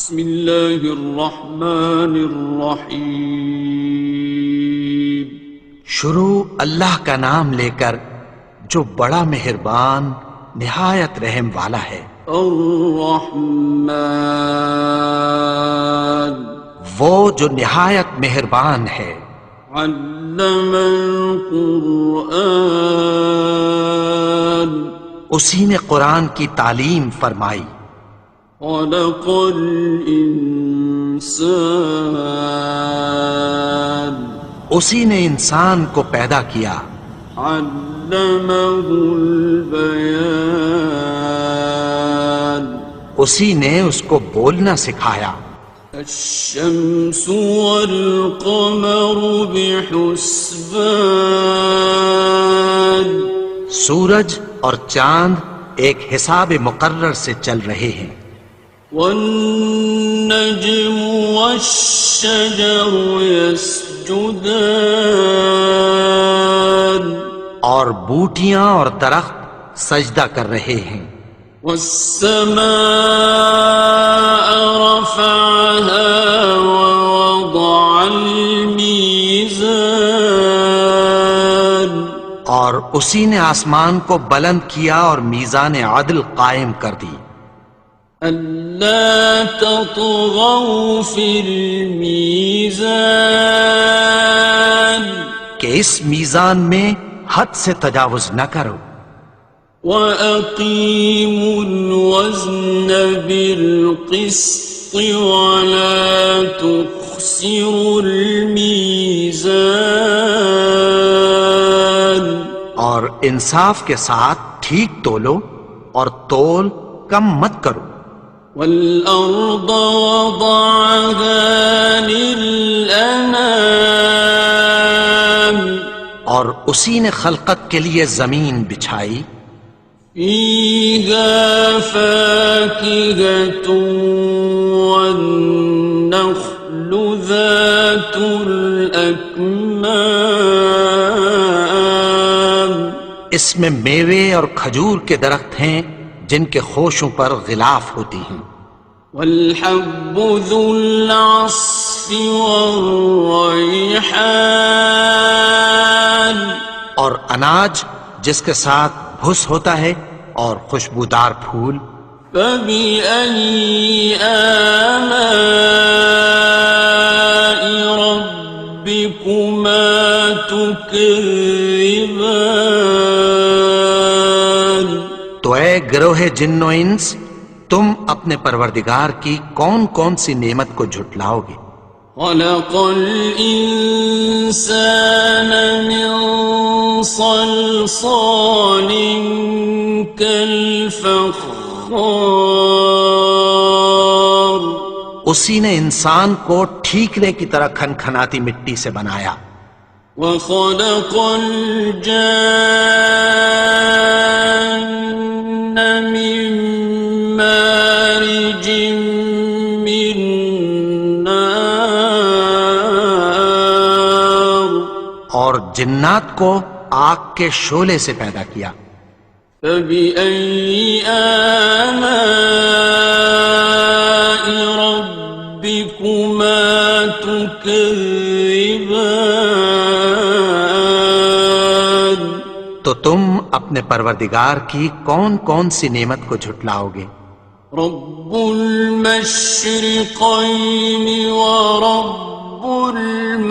بسم اللہ الرحمن الرحیم۔ شروع اللہ کا نام لے کر جو بڑا مہربان نہایت رحم والا ہے۔ الرحمن، وہ جو نہایت مہربان ہے۔ علم القرآن، اسی نے قرآن کی تعلیم فرمائی۔ خلق الانسان، اسی نے انسان کو پیدا کیا۔ علمہ البیان، اسی نے اس کو بولنا سکھایا۔ الشمس والقمر بحسبان، سورج اور چاند ایک حساب مقرر سے چل رہے ہیں۔ والنجم والشجر يسجدان، اور بوٹیاں اور درخت سجدہ کر رہے ہیں۔ والسماء رفعها ووضع الميزان، اور اسی نے آسمان کو بلند کیا اور میزان عدل قائم کر دی۔ ألا تطغوا في الميزان، کہ اس میزان میں حد سے تجاوز نہ کرو۔ وَأَقِيمُوا الْوَزْنَ بِالْقِسْطِ وَلَا تُخْسِرُوا الْمِيزَانَ، اور انصاف کے ساتھ ٹھیک تولو اور تول کم مت کرو۔ وَالْأَرْضَ وَضَعَهَا لِلْأَنَامِ، اور اسی نے خلقت کے لیے زمین بچھائی۔ فِيهَا فَاكِهَةٌ وَالنَّخْلُ ذَاتُ الْأَكْمَامِ، اس میں میوے اور کھجور کے درخت ہیں جن کے خوشوں پر غلاف ہوتی ہیں۔ وَالْحَبُّ ذُو الْعَصْفِ وَالرَّيْحَانِ، اور اناج جس کے ساتھ بھس ہوتا ہے اور خوشبودار پھول۔ فَبِأَيِّ آلَاءِ رَبِّكُمَا تُكَذِّبَانِ، تو اے گروہ جن و انس، تم اپنے پروردگار کی کون کون سی نعمت کو جھٹلاؤ گے؟ خَلَقَ الْإِنسَانَ مِنْ صَلْصَالٍ كَالْفَخَّارِ، اسی نے انسان کو ٹھیکرے کی طرح کھنکھناتی مٹی سے بنایا۔ وَخَلَقَ الْجَانَّ مِن مَّارِجٍ مِّن نَّارٍ، اور جنات کو آگ کے شعلے سے پیدا کیا۔ فَبِأَيِّ آلَاءِ رَبِّكُمَا تُكَذِّبَانِ، تو تم اپنے پروردگار کی کون کون سی نعمت کو جھٹلاؤ گے؟ رب المشرقین ورب المغربین،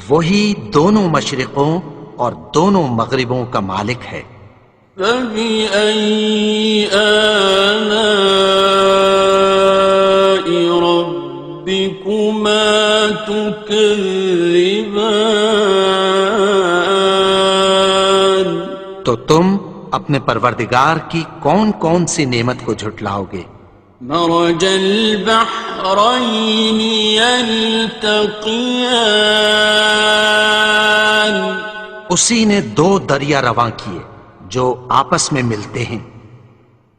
وہی دونوں مشرقوں اور دونوں مغربوں کا مالک ہے۔ فَبِأَيِّ آلَاءِ رَبِّكُمَا تُكَذِّبَانِ، تو تم اپنے پروردگار کی کون کون سی نعمت کو جھٹلاؤ گے؟ مرج البحرین یلتقیان، اسی نے دو دریا رواں کیے جو آپس میں ملتے ہیں۔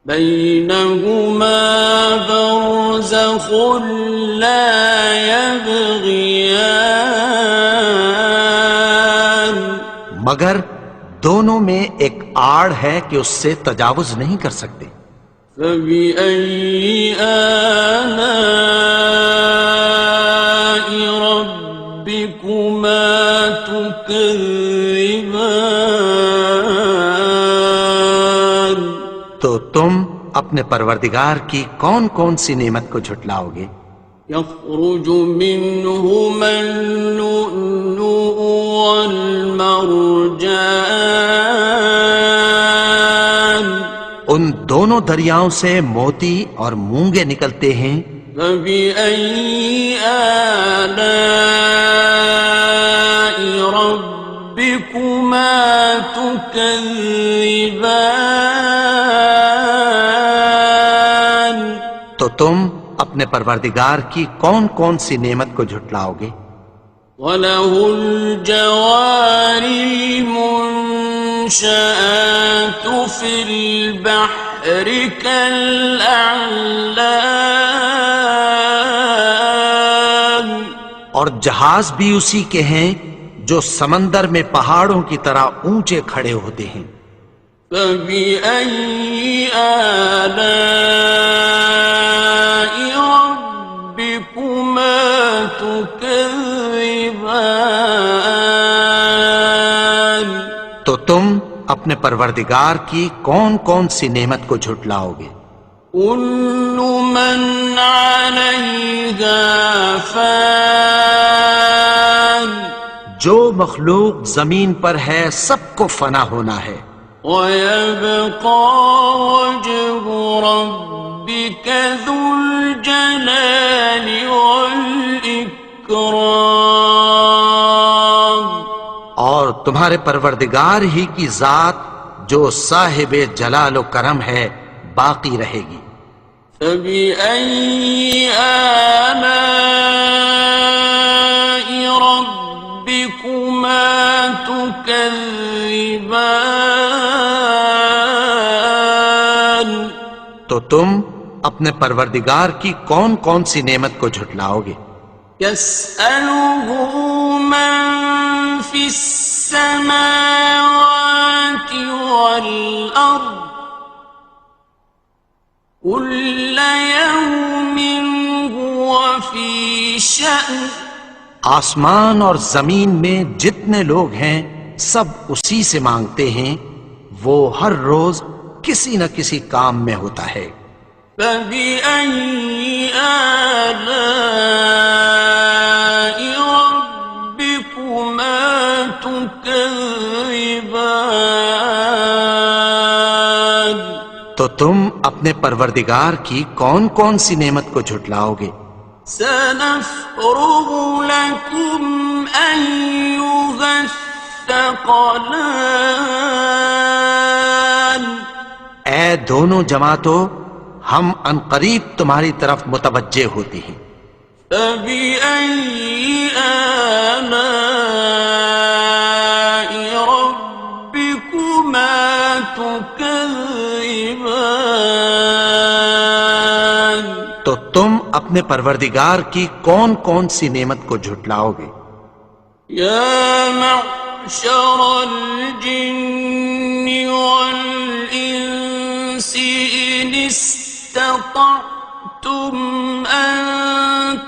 بینہما برزخ لا یبغیان، مگر دونوں میں ایک آڑ ہے کہ اس سے تجاوز نہیں کر سکتے۔ فبأي آلاء ربكما تكذبان؟ تو تم اپنے پروردگار کی کون کون سی نعمت کو جھٹلاؤ گے؟ يخرج منهما اللؤلؤ والمرجان ان دونوں دریاؤں سے موتی اور مونگے نکلتے ہیں۔ فبأي آلاء ربكما تكذبان؟ تو تم اپنے پروردگار کی کون کون سی نعمت کو جھٹلاؤ گے؟ وَلَهُ الْجَوَارِ الْمُنشَآتُ فِي الْبَحْرِ كَالْأَعْلَامِ، اور جہاز بھی اسی کے ہیں جو سمندر میں پہاڑوں کی طرح اونچے کھڑے ہوتے ہیں۔ فَبِأَيِّ آلَاءِ رَبِّكُمَا تُكَذِّبَانِ؟ تو تم اپنے پروردگار کی کون کون سی نعمت کو جھٹلاؤ گے؟ كُلُّ مَنْ عَلَيْهَا فَانٍ، جو مخلوق زمین پر ہے سب کو فنا ہونا ہے۔ وَيَبْقَى وَجْهُ رَبِّكَ ذُو الْجَلَالِ وَالْإِكْرَامِ، اور تمہارے پروردگار ہی کی ذات جو صاحب جلال و کرم ہے باقی رہے گی۔ فَبِأَيِّ آلَاءِ رَبِّكُمَا تُكَذِّبَانِ؟ تو تم اپنے پروردگار کی کون کون سی نعمت کو جھٹلاؤ گے؟ يَسْأَلُهُ مَن فِي السَّمَاوَاتِ وَالْأَرْضِ كُلَّ يَوْمٍ هُوَ فِي شَأْنٍ، آسمان اور زمین میں جتنے لوگ ہیں سب اسی سے مانگتے ہیں، وہ ہر روز کسی نہ کسی کام میں ہوتا ہے۔ فَبِأَيِّ آلَاءِ رَبِّكُمَا تُكَذِّبَانِ؟ تو تم اپنے پروردگار کی کون کون سی نعمت کو جھٹلاؤ گے؟ سَنَفْرُغُ لَكُمْ أَيُّهَ الثَّقَلَانِ، اے دونوں جماعتوں، ہم عنقریب تمہاری طرف متوجہ ہوتے ہیں۔ فَبِأَيِّ آلَاءِ رَبِّكُمَا تُكَذِّبَانِ؟ تو تم اپنے پروردگار کی کون کون سی نعمت کو جھٹلاؤ گے؟ يَا مَعْشَرَ الْجِنِّ وَالْإِنسِ إِنِ اسْتَطَعْتُمْ أَن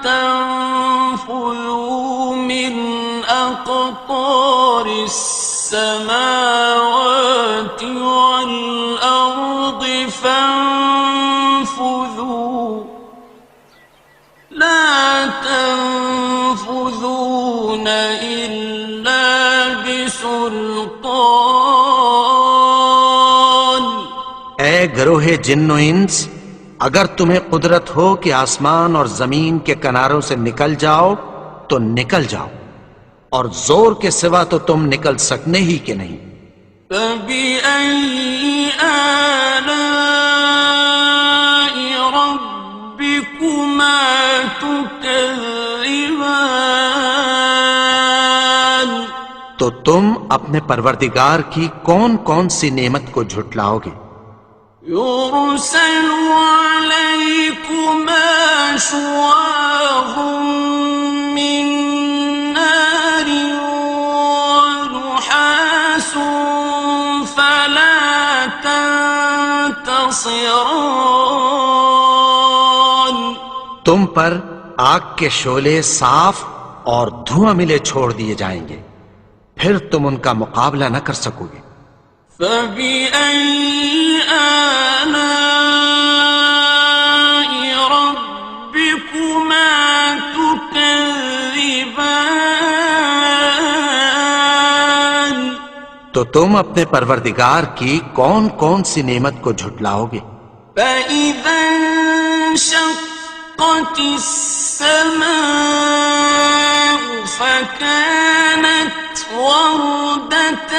تَنفُذُوا مِنْ أَقْطَارِ السَّمَاوَاتِ وَالْأَرْضِ فَانفُذُوا لَا تَنفُذُونَ إِلَّا بِسُلْطَانٍ۔ اے گروہ جن و انس، اگر تمہیں قدرت ہو کہ آسمان اور زمین کے کناروں سے نکل جاؤ تو نکل جاؤ، اور زور کے سوا تو تم نکل سکنے ہی کہ نہیں۔ فَبِأَيِّ آلَاءِ رَبِّكُمَا تُكَذِّبَانِ؟ تو تم اپنے پروردگار کی کون کون سی نعمت کو جھٹلاؤ گے؟ يُرْسَلُ عَلَيْكُمَا شُوَاظٌ مِّن نَّارٍ وَنُحَاسٌ فَلَا ينتصران تم پر آگ کے شعلے صاف اور دھواں ملے چھوڑ دیے جائیں گے، پھر تم ان کا مقابلہ نہ کر سکو گے۔ فبأي آلاء ربكما تكذبان تو تم اپنے پروردگار کی کون کون سی نعمت کو جھٹلاؤ گے؟ فإذا انشقت السماء فكانت وردة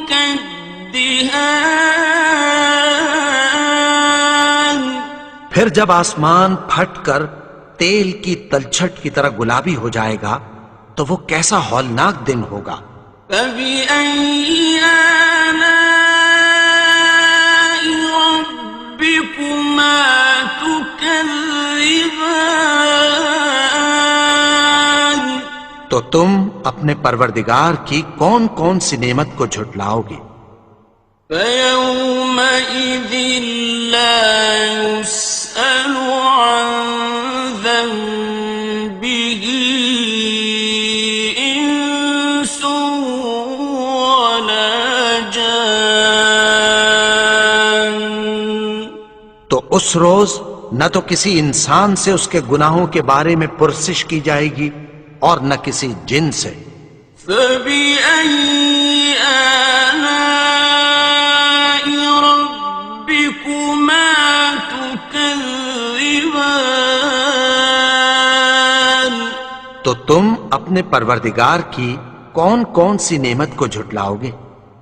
كالدهان پھر جب آسمان پھٹ کر تیل کی تلچھٹ کی طرح گلابی ہو جائے گا تو وہ کیسا ہولناک دن ہوگا۔ فبأي آلاء ربكما تكذبان تو تم اپنے پروردگار کی کون کون سی نعمت کو جھٹلاؤ گے؟ فيومئذ لا يسأل عن ذنبه إنس ولا جان تو اس روز نہ تو کسی انسان سے اس کے گناہوں کے بارے میں پرسش کی جائے گی اور نہ کسی جن سے۔ فبأي آلاء ربكما تكذبان تو تم اپنے پروردگار کی کون کون سی نعمت کو جھٹلاؤ گے؟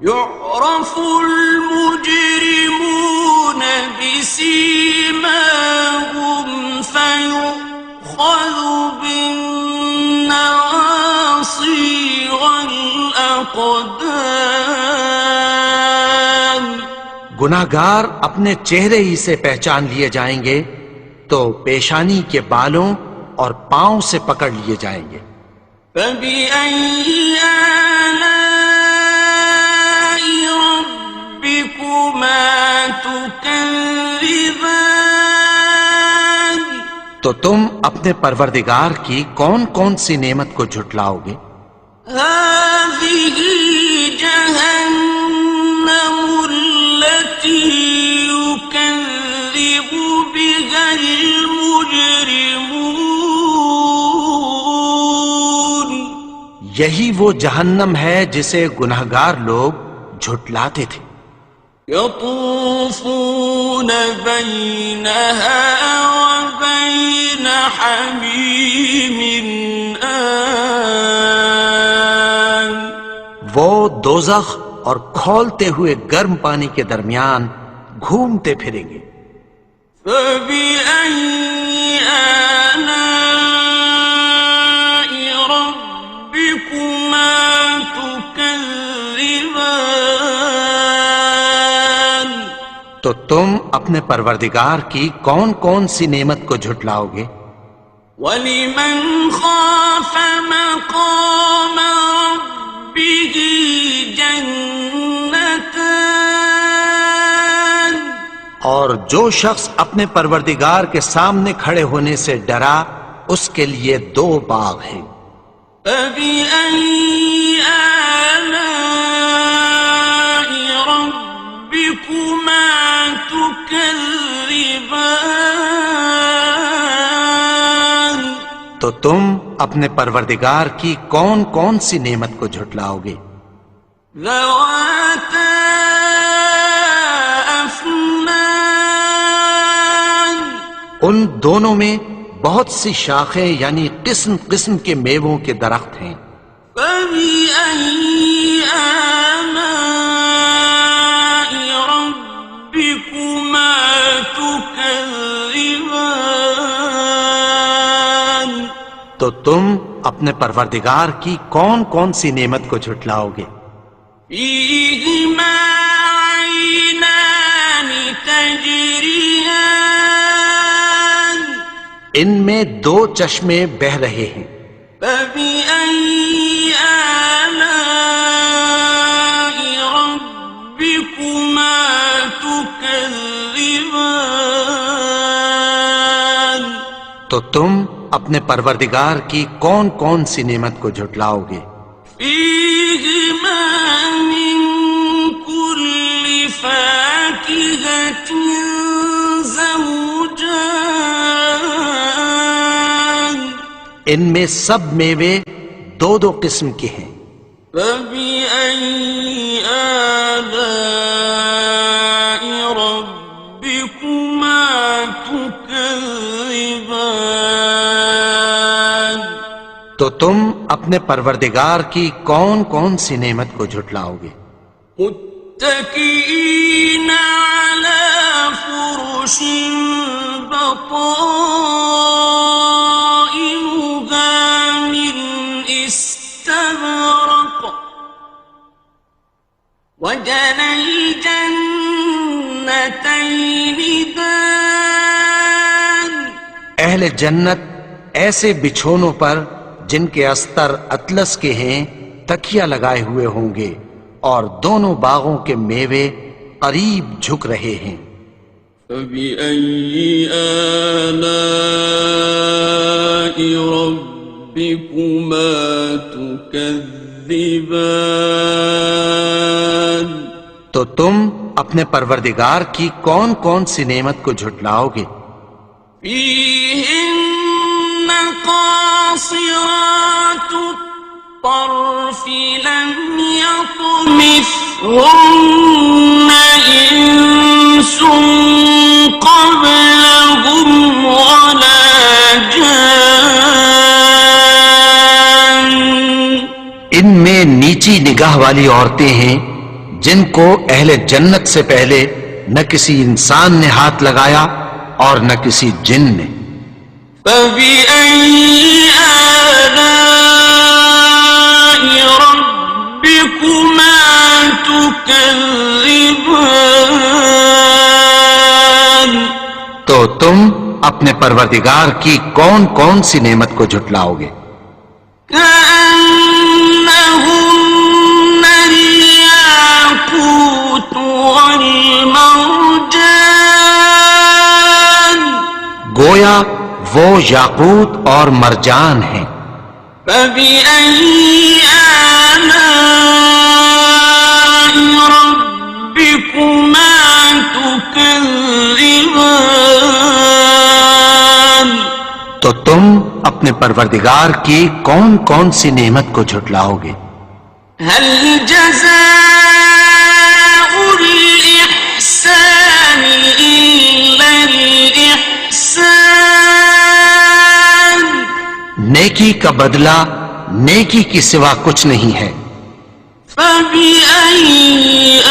يعرف المجرمون بسيماهم فيؤخذ بالنواصي والأقدام گناہگار اپنے چہرے ہی سے پہچان لیے جائیں گے تو پیشانی کے بالوں اور پاؤں سے پکڑ لیے جائیں گے۔ فبأي آلاء ربكما تكذبان تو تم اپنے پروردگار کی کون کون سی نعمت کو جھٹلاؤ گے؟ هذه جهنم التي يكذب بها المجرمون یہی وہ جہنم ہے جسے گناہگار لوگ جھٹلاتے تھے۔ يطوفون بينها وبين حميم آن وہ دوزخ اور کھولتے ہوئے گرم پانی کے درمیان گھومتے پھریں گے۔ فبأي آلاء ربكما تكذبان تو تم اپنے پروردگار کی کون کون سی نعمت کو جھٹلاؤ گے؟ وَلِمَنْ خَافَ مَقَامَ رَبِّهِ جَنَّتَانِ اور جو شخص اپنے پروردگار کے سامنے کھڑے ہونے سے ڈرا اس کے لیے دو باغ ہیں۔ فَبِأَيِّ آلَاءِ رَبِّكُمَا تُكَذِّبَانِ تو تم اپنے پروردگار کی کون کون سی نعمت کو جھٹلاؤ گے؟ ذَوَاتَا أَفْنَانٍ ان دونوں میں بہت سی شاخیں یعنی قسم قسم کے میووں کے درخت ہیں۔ فَبِأَيِّ آلَاءِ رَبِّكُمَا تُكَذِّبَانِ تو تم اپنے پروردگار کی کون کون سی نعمت کو جھٹلاؤ گے؟ فِيهِمَا عَيْنَانِ تَجْرِيَانِ ان میں دو چشمے بہہ رہے ہیں۔ فَبِأَيِّ آلَاءِ رَبِّكُمَا تُكَذِّبَانِ تكذبان تو تم اپنے پروردگار کی کون کون سی نعمت کو جھٹلاؤ گے؟ فيهما من كل فاكهة زوجان ان میں سب میوے دو دو قسم کے ہیں، فبأي آلاء ربكما تكذبان تو تم اپنے پروردگار کی کون کون سی نعمت کو جھٹلاؤ گے؟ متكئين على فرش بطائنها من استبرق وجنى الجنتين دان اہل جنت ایسے بچھونوں پر جن کے استر اطلس کے ہیں تکیہ لگائے ہوئے ہوں گے، اور دونوں باغوں کے میوے قریب جھک رہے ہیں۔ فبأي آلاء ربكما تكذبان تو تم اپنے پروردگار کی کون کون سی نعمت کو جھٹلاؤ گے؟ فيهن قاصرات الطرف لم يطمثهن إنس قبلهم ولا جان ان میں نیچی نگاہ والی عورتیں ہیں جن کو اہل جنت سے پہلے نہ کسی انسان نے ہاتھ لگایا اور نہ کسی جن نے۔ فبأي آلاء ربكما تكذبان تو تم اپنے پروردگار کی کون کون سی نعمت کو جھٹلاؤ گے؟ كأنهن الياقوت والمرجان گویا وہ یاقوت اور مرجان ہیں۔ فبأي آلاء ربكما تكذبان تو تم اپنے پروردگار کی کون کون سی نعمت کو جھٹلاؤ گے؟ هل جزاء الإحسان إلا الإحسان نیکی کا بدلہ نیکی کی سوا کچھ نہیں ہے۔ فبأي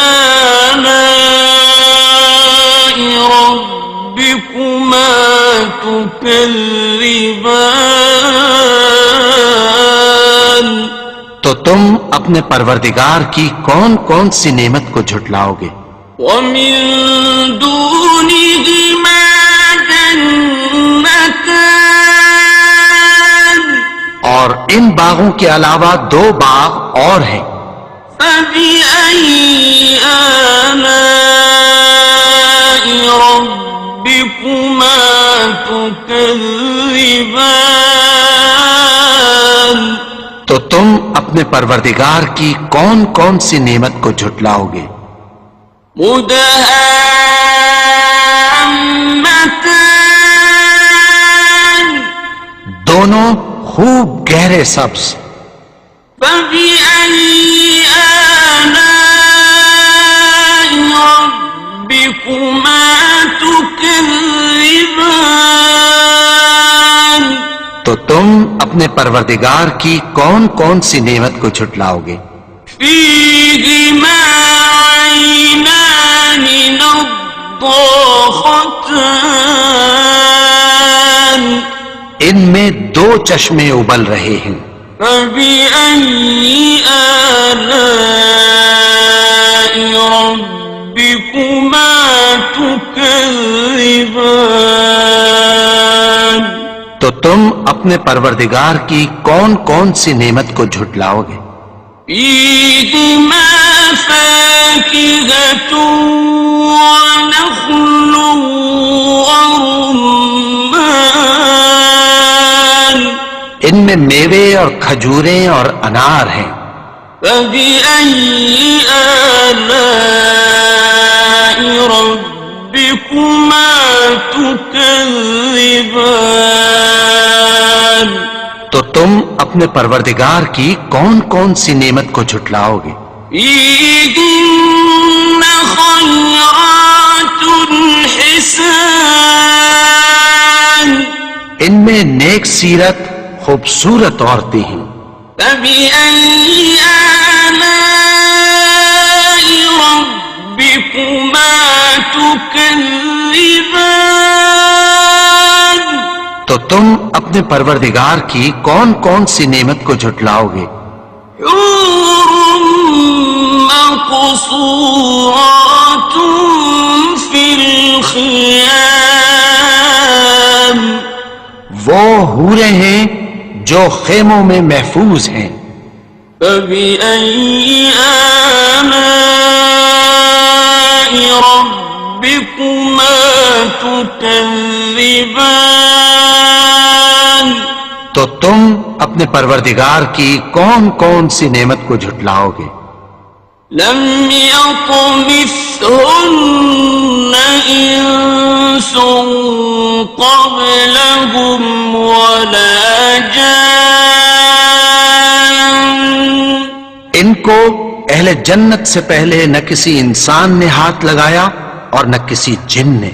آلاء ربكما تكذبان تو تم اپنے پروردگار کی کون کون سی نعمت کو جھٹلاؤ گے؟ ومن دونهما جنتان اور ان باغوں کے علاوہ دو باغ اور ہیں۔ فبأي آلاء ربكما تكذبان تو تم اپنے پروردگار کی کون کون سی نعمت کو جھٹلاؤ گے؟ مدهامتان دونوں خوب گہرے سبز۔ فبأي آلاء ربكما تكذبان تو تم اپنے پروردگار کی کون کون سی نعمت کو جھٹلاؤ گے؟ فيهما عينان نضاختان ان میں دو چشمے ابل رہے ہیں۔ فبأي آلاء ربكما تكذبان تو تم اپنے پروردگار کی کون کون سی نعمت کو جھٹلاؤ گے؟ فيهما فاكهة ونخل ورمان ان میں میوے اور کھجوریں اور انار ہیں. فبأي آلاء ربكما تكذبان تو تم اپنے پروردگار کی کون کون سی نعمت کو جھٹلاؤ گے؟ فيهن خيرات حسان ان میں نیک سیرت خوبصورت عورتیں ہیں. فبأي آلاء ربكما تكذبان تو تم اپنے پروردگار کی کون کون سی نعمت کو جھٹلاؤ گے؟ حور مقصورات في الخيام وہ حوریں ہیں جو خیموں میں محفوظ ہیں. فبأي آلاء ربكما تكذبان تو تم اپنے پروردگار کی کون کون سی نعمت کو جھٹلاؤ گے؟ لم يطمثهن إنس قبلهم ولا جان ان کو اہل جنت سے پہلے نہ کسی انسان نے ہاتھ لگایا اور نہ کسی جن نے.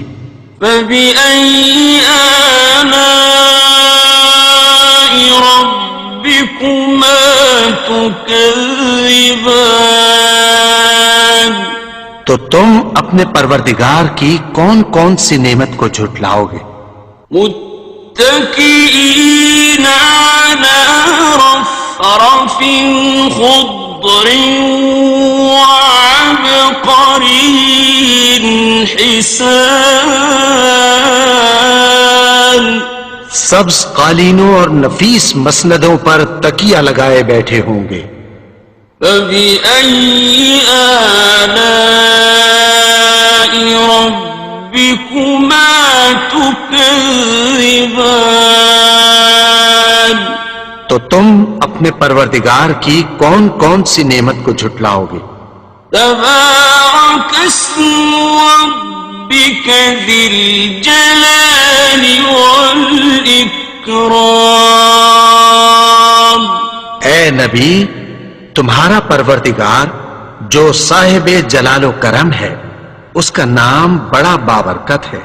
فبأي آلاء ربكما تكذبان تو تم اپنے پروردگار کی کون کون سی نعمت کو جھٹلاؤ گے؟ متكئين على رفرف خضر وعبقري حسان سبز قالینوں اور نفیس مسندوں پر تکیہ لگائے بیٹھے ہوں گے. فبأي آلاء ربكما تكذبان تو تم اپنے پروردگار کی کون کون سی نعمت کو جھٹلاؤ گے؟ تبارك اسم ربك ذي الجلال والإكرام اے نبی، تمہارا پروردگار جو صاحب جلال و کرم ہے، اس کا نام بڑا بابرکت ہے.